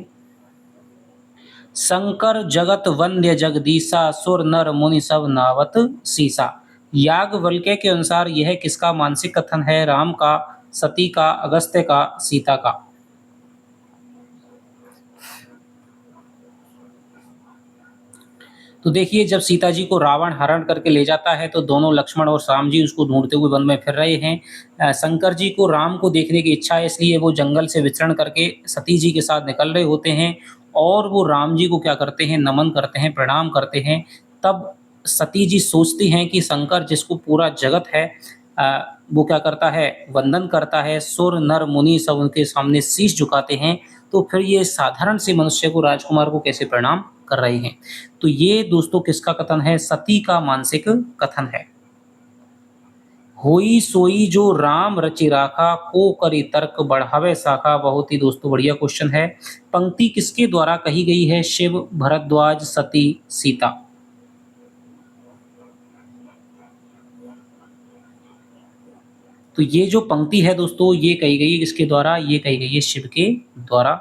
शंकर जगत वंद्य जगदीशा सुर नर मुनि सब नावत सीसा। याज्ञवल्क्य के अनुसार यह किसका मानसिक कथन है, राम का, सती का, अगस्त्य का, सीता का। तो देखिए जब सीता जी को रावण हरण करके ले जाता है तो दोनों लक्ष्मण और राम जी उसको ढूंढते हुए वन में फिर रहे हैं। शंकर जी को राम को देखने की इच्छा है इसलिए वो जंगल से विचरण करके सती जी के साथ निकल रहे होते हैं और वो राम जी को क्या करते हैं, नमन करते हैं, प्रणाम करते हैं। तब सती जी सोचती हैं कि शंकर जिसको पूरा जगत है वो क्या करता है, वंदन करता है, सुर नर मुनि सब उनके सामने शीश झुकाते हैं, तो फिर ये साधारण से मनुष्य को, राजकुमार को कैसे प्रणाम कर रहे हैं। तो ये दोस्तों किसका कथन है, सती का मानसिक कथन है। होई सोई जो राम रचि राखा, को करी तर्क बढ़ावे शाखा। बहुत ही दोस्तों बढ़िया क्वेश्चन है। पंक्ति किसके द्वारा कही गई है, शिव, भरद्वाज, सती, सीता। तो ये जो पंक्ति है दोस्तों, ये कही गई है किसके द्वारा, ये कही गई है शिव के द्वारा।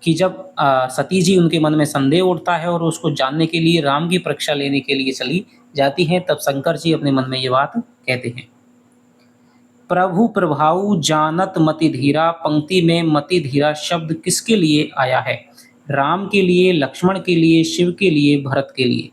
कि जब सती जी, उनके मन में संदेह उठता है और उसको जानने के लिए राम की परीक्षा लेने के लिए चली जाती हैं, तब शंकर जी अपने मन में ये बात कहते हैं। प्रभु प्रभाऊ जानत मति धीरा, पंक्ति में मति धीरा शब्द किसके लिए आया है, राम के लिए, लक्ष्मण के लिए, शिव के लिए, भरत के लिए।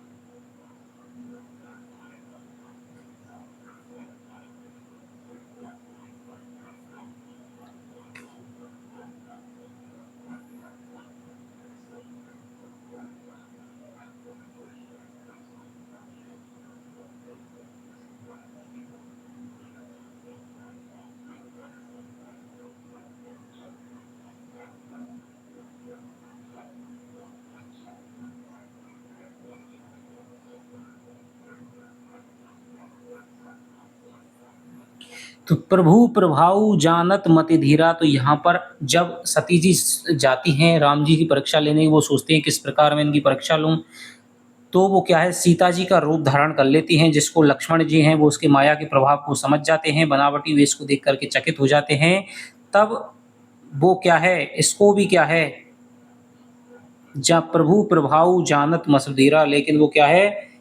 तो प्रभु प्रभाऊ जानत मति धीरा, तो यहाँ पर जब सती जी जाती हैं राम जी की परीक्षा लेने, वो सोचते हैं किस प्रकार मैं इनकी परीक्षा लूं, तो वो क्या है, सीता जी का रूप धारण कर लेती हैं, जिसको लक्ष्मण जी हैं वो उसके माया के प्रभाव को समझ जाते हैं, बनावटी वेश को देख करके चकित हो जाते हैं। तब वो क्या है, इसको भी क्या है, जब प्रभु प्रभाव जानत मसुधीरा, लेकिन वो क्या है,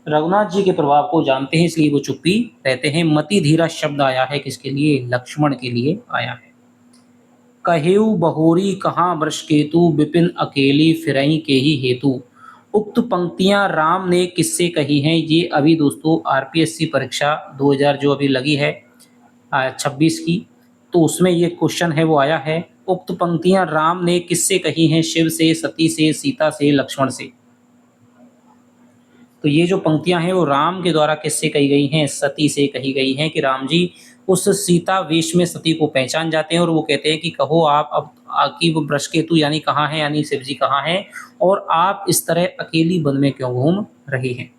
रघुनाथ जी के प्रभाव को जानते हैं, इसलिए वो चुप्पी रहते हैं। मति धीरा शब्द आया है किसके लिए, लक्ष्मण के लिए आया है। कहेऊ बहोरी कहाँ वृष केतु, विपिन अकेली फिरई के ही हेतु। उक्त पंक्तियां राम ने किससे कही हैं, ये अभी दोस्तों आरपीएससी परीक्षा 2000 जो अभी लगी है 26 की, तो उसमें ये क्वेश्चन है वो आया है। उक्त पंक्तियां राम ने किससे कही हैं, शिव से, सती से, सीता से, लक्ष्मण से। तो ये जो पंक्तियां हैं वो राम के द्वारा किससे कही गई हैं, सती से कही गई हैं, कि राम जी उस सीता वेश में सती को पहचान जाते हैं और वो कहते हैं कि कहो आप अब कि वो वृषकेतु यानी कहाँ है, यानी शिव जी कहाँ हैं, और आप इस तरह अकेली वन में क्यों घूम रहे हैं।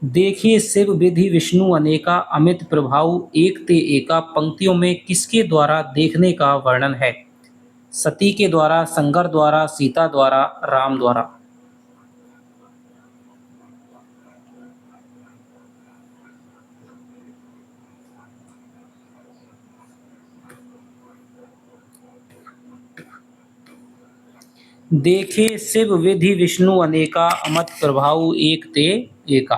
देखिए शिव विधि विष्णु अनेका, अमित प्रभाव एक ते एका। पंक्तियों में किसके द्वारा देखने का वर्णन है, सती के द्वारा, शंकर द्वारा, सीता द्वारा, राम द्वारा। देखे शिव विधि विष्णु अनेका, अमत प्रभाव एक ते एका।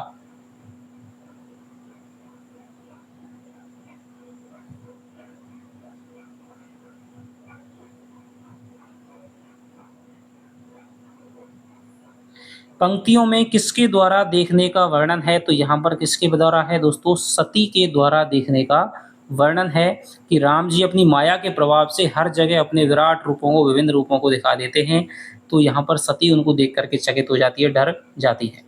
पंक्तियों में किसके द्वारा देखने का वर्णन है, तो यहाँ पर किसके द्वारा है दोस्तों, सती के द्वारा देखने का वर्णन है। कि राम जी अपनी माया के प्रभाव से हर जगह अपने विराट रूपों को, विभिन्न रूपों को दिखा देते हैं, तो यहाँ पर सती उनको देख करके चकित हो जाती है, डर जाती है।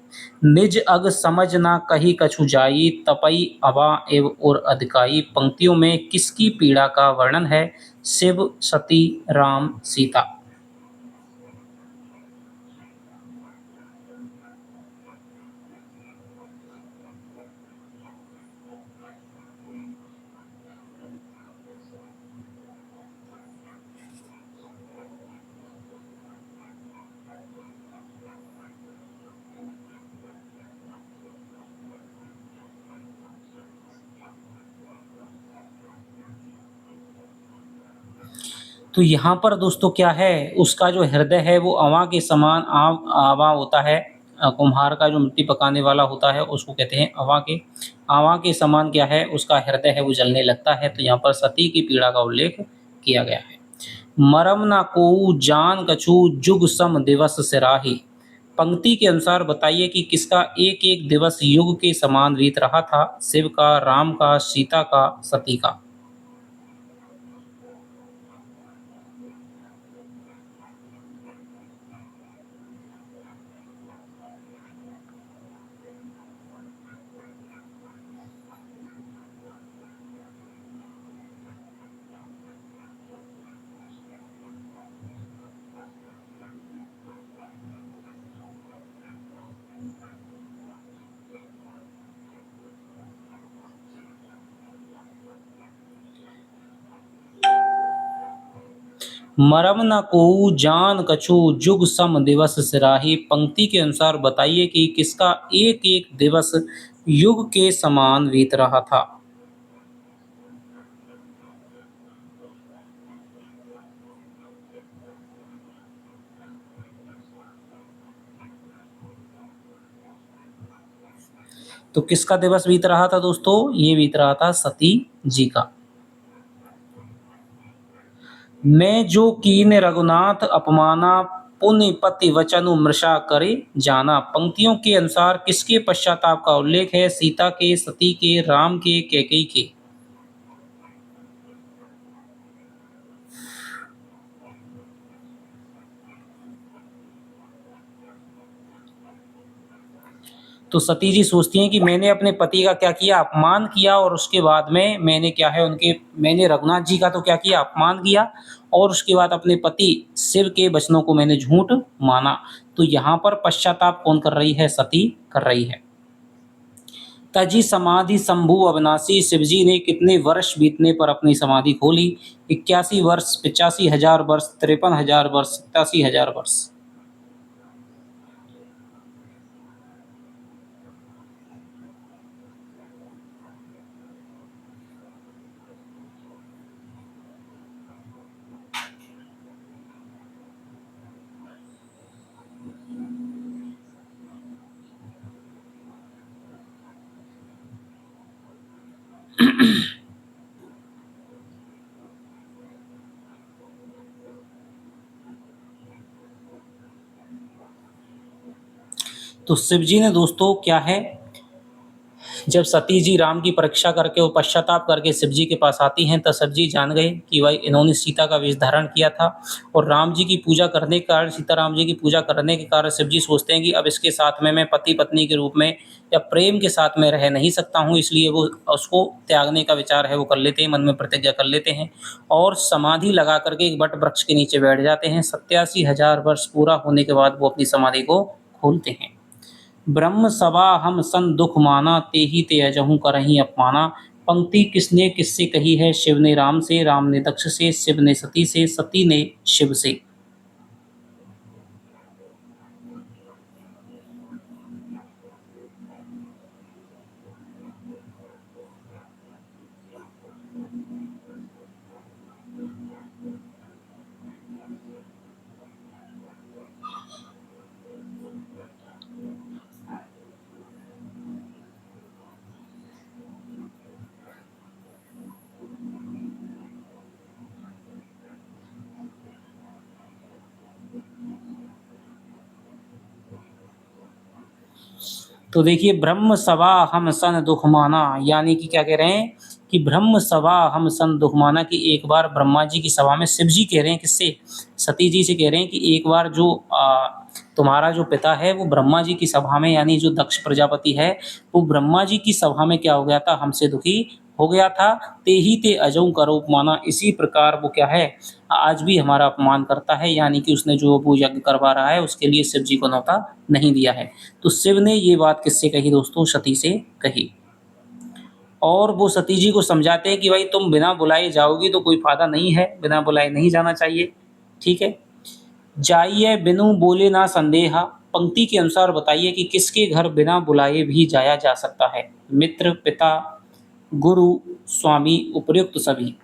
निज अग समझ ना कही कछु जाई, तपई अवा एव और अधिकाई। पंक्तियों में किसकी पीड़ा का वर्णन है, शिव, सती, राम, सीता। तो यहाँ पर दोस्तों क्या है, उसका जो हृदय है वो अवां के समान, आवा होता है, कुम्हार का जो मिट्टी पकाने वाला होता है उसको कहते हैं अवां के। आवा के समान क्या है, उसका हृदय है वो जलने लगता है। तो यहाँ पर सती की पीड़ा का उल्लेख किया गया है। मरम ना कोऊ जान कछु, जुग सम दिवस सिराही। पंक्ति के अनुसार बताइए कि किसका एक एक दिवस युग के समान बीत रहा था, शिव का, राम का, सीता का, सती का। मरम न कोऊ जान कछु जुग सम दिवस सिराही। पंक्ति के अनुसार बताइए कि किसका एक एक दिवस युग के समान बीत रहा था। तो किसका दिवस बीत रहा था दोस्तों? ये बीत रहा था सती जी का। मैं जो कीन रघुनाथ अपमाना, पुण्य पति वचनु मृषा करे जाना। पंक्तियों के अनुसार किसके पश्चाताप का उल्लेख है? सीता के, सती के, राम के, कैकेयी के? तो सती जी सोचती हैं कि मैंने अपने पति का क्या किया? अपमान किया, और उसके बाद में मैंने क्या है उनके मैंने रघुनाथ जी का तो क्या किया? अपमान किया, और उसके बाद अपने पति शिव के वचनों को मैंने झूठ माना। तो यहाँ पर पश्चाताप कौन कर रही है? सती कर रही है। तजी समाधि शंभु अविनाशी। शिवजी ने कितने वर्ष बीतने पर अपनी समाधि खोली? 81 वर्ष, 85,000 वर्ष, 53,000 वर्ष, 87,000 वर्ष। तो शिव जी ने दोस्तों क्या है, जब सती जी राम की परीक्षा करके वो पश्चाताप करके शिव जी के पास आती हैं, तब शिव जी जान गए कि भाई इन्होंने सीता का वेश धारण किया था, और राम जी की पूजा करने के कारण, सीताराम जी की पूजा करने के कारण शिव जी सोचते हैं कि अब इसके साथ में मैं पति पत्नी के रूप में या प्रेम के साथ में रह नहीं सकता हूँ, इसलिए वो उसको त्यागने का विचार है वो कर लेते हैं, मन में प्रतिज्ञा कर लेते हैं, और समाधि लगा करके एक बट वृक्ष के नीचे बैठ जाते हैं। 87,000 वर्ष पूरा होने के बाद वो अपनी समाधि को खोलते हैं। ब्रह्म सभा हम सन दुख माना, तेहि ते अजहू करहीं अपमाना। पंक्ति किसने किससे कही है? शिव ने राम से, राम ने दक्ष से, शिव ने सती से, सती ने शिव से। तो देखिए, ब्रह्म सभा हम सन दुख माना, यानी कि क्या कह रहे हैं कि ब्रह्म सभा हम सन दुख माना, कि एक बार ब्रह्मा जी की सभा में शिव जी कह रहे हैं, किससे? सती जी से कह रहे हैं कि एक बार जो तुम्हारा जो पिता है वो ब्रह्मा जी की सभा में, यानी जो दक्ष प्रजापति है, वो ब्रह्मा जी की सभा में क्या हो गया था? हमसे दुखी हो गया था। ते ही ते अजऊ करो उपमाना। इसी प्रकार वो क्या है, आज भी हमारा अपमान करता है, यानी कि उसने जो वो यज्ञ करवा रहा है उसके लिए शिव जी को न्योता नहीं दिया है। तो शिव ने ये बात किससे कही दोस्तों? सती से कही। और वो सती जी को समझाते हैं कि भाई तुम बिना बुलाए जाओगी तो कोई फायदा नहीं है, बिना बुलाए नहीं जाना चाहिए, ठीक है। जाइए बिनु बोले ना संदेहा। पंक्ति के अनुसार बताइए कि किसके घर बिना बुलाए भी जाया जा सकता है? मित्र, पिता, गुरु, स्वामी, उपर्युक्त सभी।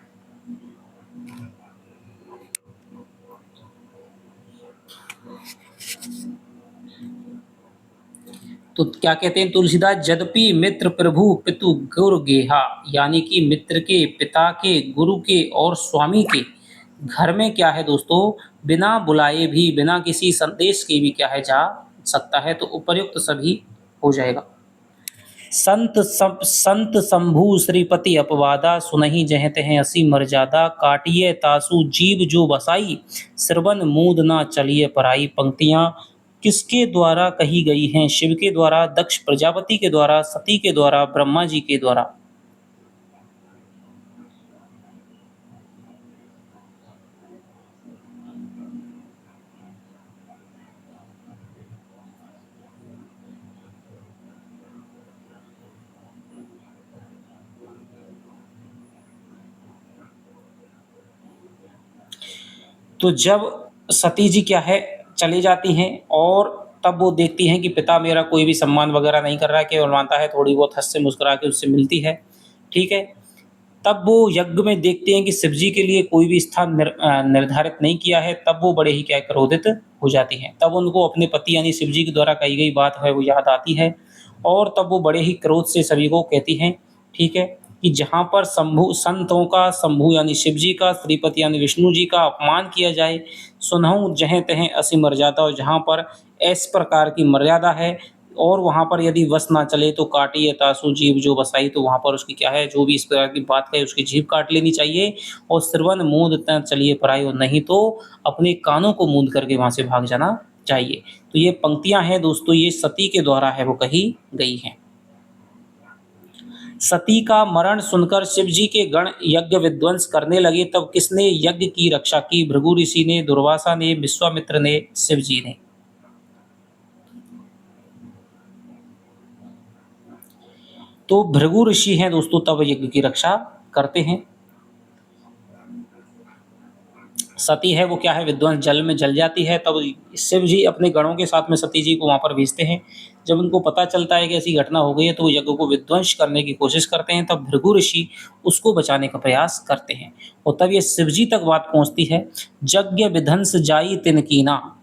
तो क्या कहते हैं तुलसीदास? यद्यपि मित्र प्रभु पितु गुरु गेहा, यानी कि मित्र के, पिता के, गुरु के और स्वामी के घर में क्या है दोस्तों, बिना बुलाए भी, बिना किसी संदेश के भी क्या है, जा सकता है। तो उपर्युक्त सभी हो जाएगा। संत शंभु श्रीपति अपवादा, सुनहि जहाँ तहाँ असी मर्यादा, काटिए तासु जीव जो बसाई, श्रवण मूद ना चलिए पराई। पंक्तियाँ किसके द्वारा कही गई हैं? शिव के द्वारा, दक्ष प्रजापति के द्वारा, सती के द्वारा, ब्रह्मा जी के द्वारा। तो जब सती जी क्या है चली जाती हैं और तब वो देखती हैं कि पिता मेरा कोई भी सम्मान वगैरह नहीं कर रहा है, केवल मानता है, थोड़ी बहुत हँस से मुस्कुरा के उससे मिलती है, ठीक है। तब वो यज्ञ में देखते हैं कि शिव जी के लिए कोई भी स्थान निर्धारित नहीं किया है, तब वो बड़े ही क्या क्रोधित हो जाती हैं। तब उनको अपने पति यानी शिव जी के द्वारा कही गई बात है वो याद आती है और तब वो बड़े ही क्रोध से सभी को कहती हैं, ठीक है, कि जहाँ पर शंभु संतों का, शंभु यानी शिव जी का, श्रीपति यानी विष्णु जी का अपमान किया जाए, सुनहूँ जहें तहें असी मर्यादा, और जहाँ पर इस प्रकार की मर्यादा है और वहाँ पर यदि वश ना चले तो काटिए तासु जीभ जो बसाई, तो वहाँ पर उसकी क्या है, जो भी इस प्रकार की बात कहे उसकी जीभ काट लेनी चाहिए और श्रवण मूंद त चलिए पराई, और नहीं तो अपने कानों को मूंद करके वहाँ से भाग जाना चाहिए। तो ये पंक्तियाँ हैं दोस्तों, ये सती के द्वारा है वो कही गई हैं। सती का मरण सुनकर शिव जी के गण यज्ञ विध्वंस करने लगे, तब किसने यज्ञ की रक्षा की? भृगु ऋषि ने, दुर्वासा ने, विश्वामित्र ने, शिव जी ने। तो भृगु ऋषि हैं दोस्तों, तब यज्ञ की रक्षा करते हैं। सती है वो क्या है, विध्वंस जल में जल जाती है, तब शिव जी अपने गणों के साथ में सती जी को वहाँ पर भेजते हैं। जब उनको पता चलता है कि ऐसी घटना हो गई है तो वो यज्ञ को विध्वंस करने की कोशिश करते हैं, तब भृगु ऋषि उसको बचाने का प्रयास करते हैं और तब ये शिव जी तक बात पहुँचती है। यज्ञ विध्वंस जाई तिन कीना,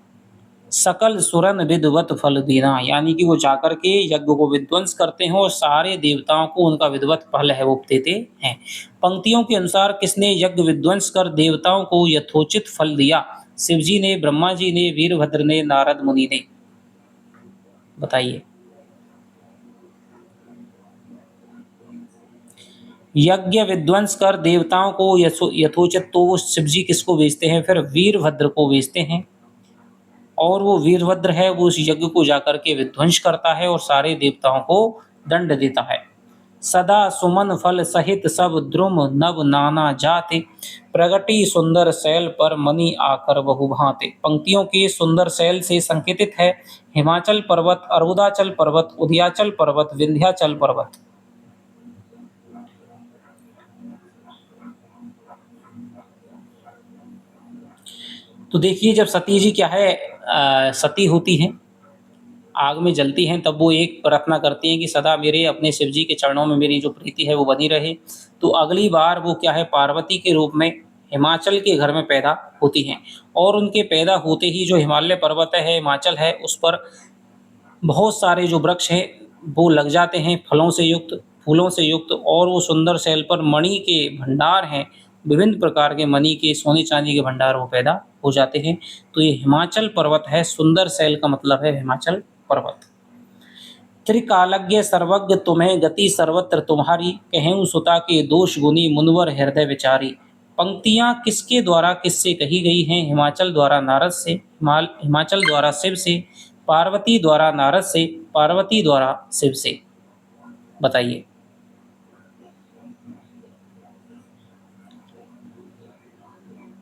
सकल सुरन विदवत फल दीना, यानी कि वो जाकर के यज्ञ को विध्वंस करते हैं और सारे देवताओं को उनका विदवत फल है वो देते हैं। पंक्तियों के अनुसार किसने यज्ञ विध्वंस कर देवताओं को यथोचित फल दिया? शिव जी ने, ब्रह्मा जी ने, वीरभद्र ने, नारद मुनि ने। बताइए। यज्ञ विध्वंस कर देवताओं को यथोचित, तो वो शिव जी किसको भेजते हैं? फिर वीरभद्र को भेजते हैं और वो वीरभद्र है वो उस यज्ञ को जाकर के विध्वंस करता है और सारे देवताओं को दंड देता है। सदा सुमन फल सहित सब द्रुम नव नाना जाते, प्रगति सुंदर शैल पर मणि आकर बहु भांते। पंक्तियों के सुंदर शैल से संकेतित है हिमाचल पर्वत, अरुणाचल पर्वत, उदयाचल पर्वत, विंध्याचल पर्वत। तो देखिए जब सती जी क्या है सती होती हैं, आग में जलती हैं, तब वो एक प्रार्थना करती हैं कि सदा मेरे अपने शिव जी के चरणों में मेरी जो प्रीति है वो बनी रहे। तो अगली बार वो क्या है पार्वती के रूप में हिमाचल के घर में पैदा होती हैं और उनके पैदा होते ही जो हिमालय पर्वत है, हिमाचल है, उस पर बहुत सारे जो वृक्ष हैं वो लग जाते हैं फलों से युक्त, फूलों से युक्त, और वो सुंदर शैल पर मणि के भंडार हैं, विभिन्न प्रकार के मणि के, सोने चांदी के भंडार वो पैदा हो जाते हैं। तो ये हिमाचल पर्वत है, सुंदर शैल का मतलब है हिमाचल पर्वत। त्रिकालज्ञ सर्वज्ञ तुम्हें गति सर्वत्र तुम्हारी, कहें सुता के दोष गुनी मुनवर हृदय विचारी। पंक्तियां किसके द्वारा किससे कही गई हैं? हिमाचल द्वारा नारद से, हिमाचल द्वारा शिव से, पार्वती द्वारा नारद से, पार्वती द्वारा शिव से। बताइए।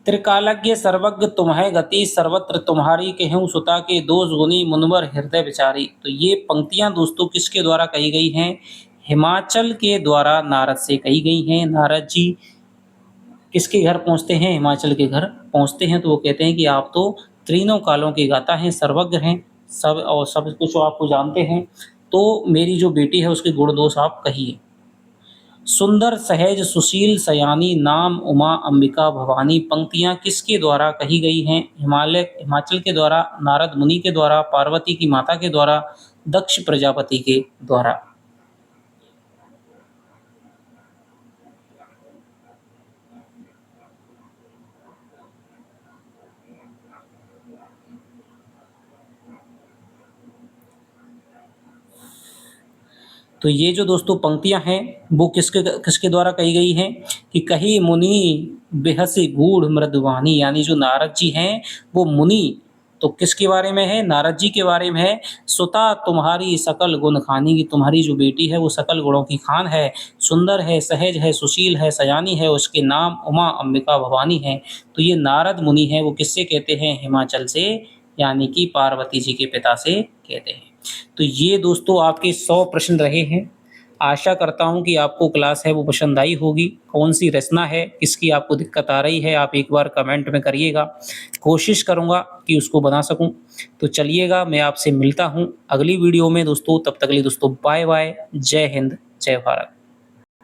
त्रिकालज्ञ सर्वज्ञ तुम्हें गति सर्वत्र तुम्हारी, कहूँ सुता के दोष गुनी मुनवर हृदय विचारी। तो ये पंक्तियां दोस्तों किसके द्वारा कही गई हैं? हिमाचल के द्वारा नारद से कही गई हैं। नारद जी किसके घर पहुंचते हैं? हिमाचल के घर पहुंचते हैं, तो वो कहते हैं कि आप तो तीनों कालों के गाता हैं, सर्वज्ञ हैं, सब और सब कुछ आपको जानते हैं, तो मेरी जो बेटी है उसके गुण दोष आप कहिए। सुंदर सहज सुशील सयानी, नाम उमा अंबिका भवानी। पंक्तियां किसके द्वारा कही गई हैं? हिमाचल के द्वारा, नारद मुनि के द्वारा, पार्वती की माता के द्वारा, दक्ष प्रजापति के द्वारा। तो ये जो दोस्तों पंक्तियां हैं वो किसके किसके द्वारा कही गई हैं? कि कही मुनि बेहसी गूढ़ मृदुवानी, यानी जो नारद जी हैं वो मुनि, तो किसके बारे में है? नारद जी के बारे में है। सुता तुम्हारी सकल गुण खानी, की तुम्हारी जो बेटी है वो सकल गुणों की खान है, सुंदर है, सहज है, सुशील है, सयानी है, उसके नाम उमा अंबिका भवानी है। तो ये नारद मुनि है वो किससे कहते हैं? हिमाचल से, यानी कि पार्वती जी के पिता से कहते हैं। तो ये दोस्तों आपके 100 प्रश्न रहे हैं। आशा करता हूँ कि आपको क्लास है वो पसंद आई होगी। कौन-सी रचना है, किसकी आपको दिक्कत आ रही है, आप एक बार कमेंट में करिएगा। कोशिश करूँगा कि उसको बना सकूँ। तो चलिएगा मैं आपसे मिलता हूँ अगली वीडियो में दोस्तों, तब तक के लिए दोस्तों बाय-बाय। जय हिंद, जय भारत।